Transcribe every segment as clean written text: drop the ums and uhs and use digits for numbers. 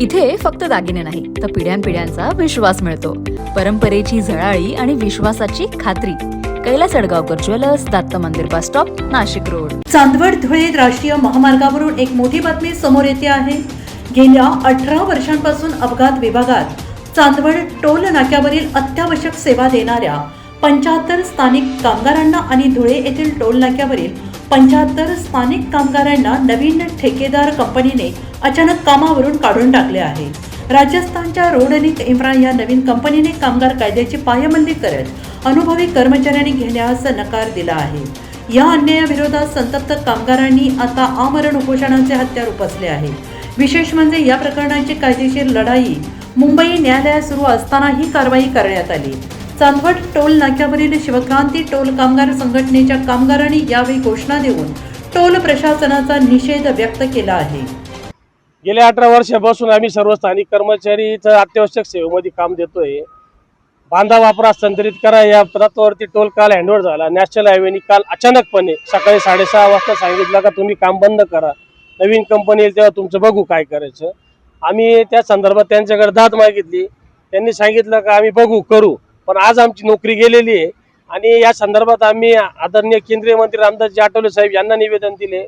इथे फक्त दागिने नाही तर पिढ्यानपिढ्यांचा विश्वास मिळतो. परंपरेची झळाळी आणि विश्वासाची खात्री. कैलास अडगावकर ज्वेलर्स, दत्त मंदिर bus stop, Nashik road. Chandwad Dhule राष्ट्रीय महामार्गावरून एक मोठी बातमी समोर येते आहे. गेल्या 18 वर्षांपासून अपघात विभागात चांदवड टोल नाक्यावरील अत्यावश्यक सेवा देणाऱ्या 75 स्थानिक कामगारांना आणि धुळे येथील टोल नाक्यावरील 75 स्थानिक कामगारांना नवीन ठेकेदार कंपनीने अचानक कामावरून काढून टाकले आहे. राजस्थानच्या रोडनिक इम्रा या नवीन कंपनीने कामगार कायद्याची पायमल्ली करत अनुभवी कर्मचाऱ्यांनी घेण्यास नकार दिला आहे. या अन्यायाविरोधात संतप्त कामगारांनी आता आमरण उपोषणाचे हत्यार उपसले आहे. विशेष म्हणजे या प्रकरणाची कायदेशीर लढाई मुंबई न्यायालयात सुरू असताना ही कारवाई करण्यात आली. चांदवड टोल नाक्यावरील शिवक्रांती टोल कामगार संघटनेच्या कामगारांनी यावेळी घोषणा देऊन टोल प्रशासनाचा निषेध व्यक्त केला आहे. गेल्या 18 वर्षापासून आम्ही सर्व स्थानिक कर्मचारी अत्यावश्यक सेवेमध्ये काम देतोय. बांधा वापरा हस्तांतरित करा या तत्वावरती टोल काल हँडओव्हर झाला. नॅशनल हायवेनी काल अचानकपणे सकाळी 6:30 वाजता सांगितलं का तुम्ही काम बंद करा, नवीन कंपनी येईल तेव्हा तुमचं बघू काय करायचं. आम्ही त्या संदर्भात त्यांच्याकडे दाद मागितली. त्यांनी सांगितलं का आम्ही बघू करू, पण आज आमची नोकरी गेलेली आहे. आणि या संदर्भात आम्ही आदरणीय केंद्रीय मंत्री रामदासजी आठवले साहेब यांना निवेदन दिले,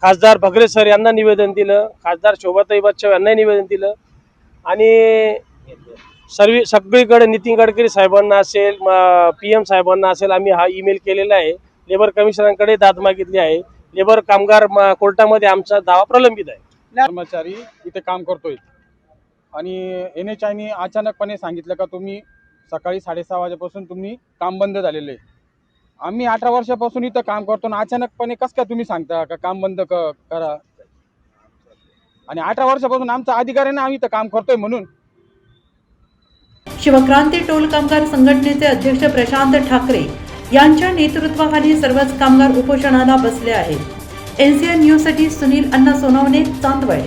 खासदार भगरे सर यांना निवेदन दिलं, खासदार शोभाताई बच्चव यांना निवेदन दिलं आणि सगळीकडे नितीन गडकरी साहेबांना असेल, PM साहेबांना असेल, आम्ही हा ईमेल केलेला आहे. लेबर कमिशनरांकडे दाद मागितली आहे. लेबर कामगार कोर्टामध्ये आमचा दावा प्रलंबित आहे. कर्मचारी इथे काम करतोय आणि NHIने अचानकपणे सांगितलं का तुम्ही सकाळी 6:30 वाजेपासून तुम्ही काम बंद झालेलं आहे. आम्ही 18 वर्षापासून इथं काम करतो आणि अचानकपणे कसं काय तुम्ही सांगता का काम बंद करा. आणि 18 वर्षापासून आमचा अधिकार आहे ना, आम्ही इथं काम करतोय म्हणून. शिवक्रांती टोल कामगार संघटनेचे अध्यक्ष प्रशांत ठाकरे यांच्या नेतृत्वाखाली सर्वच कामगार उपोषणाला बसले आहेत. NCR न्यूजसाठी सुनील अण्णा सोनवणे, चांदवड.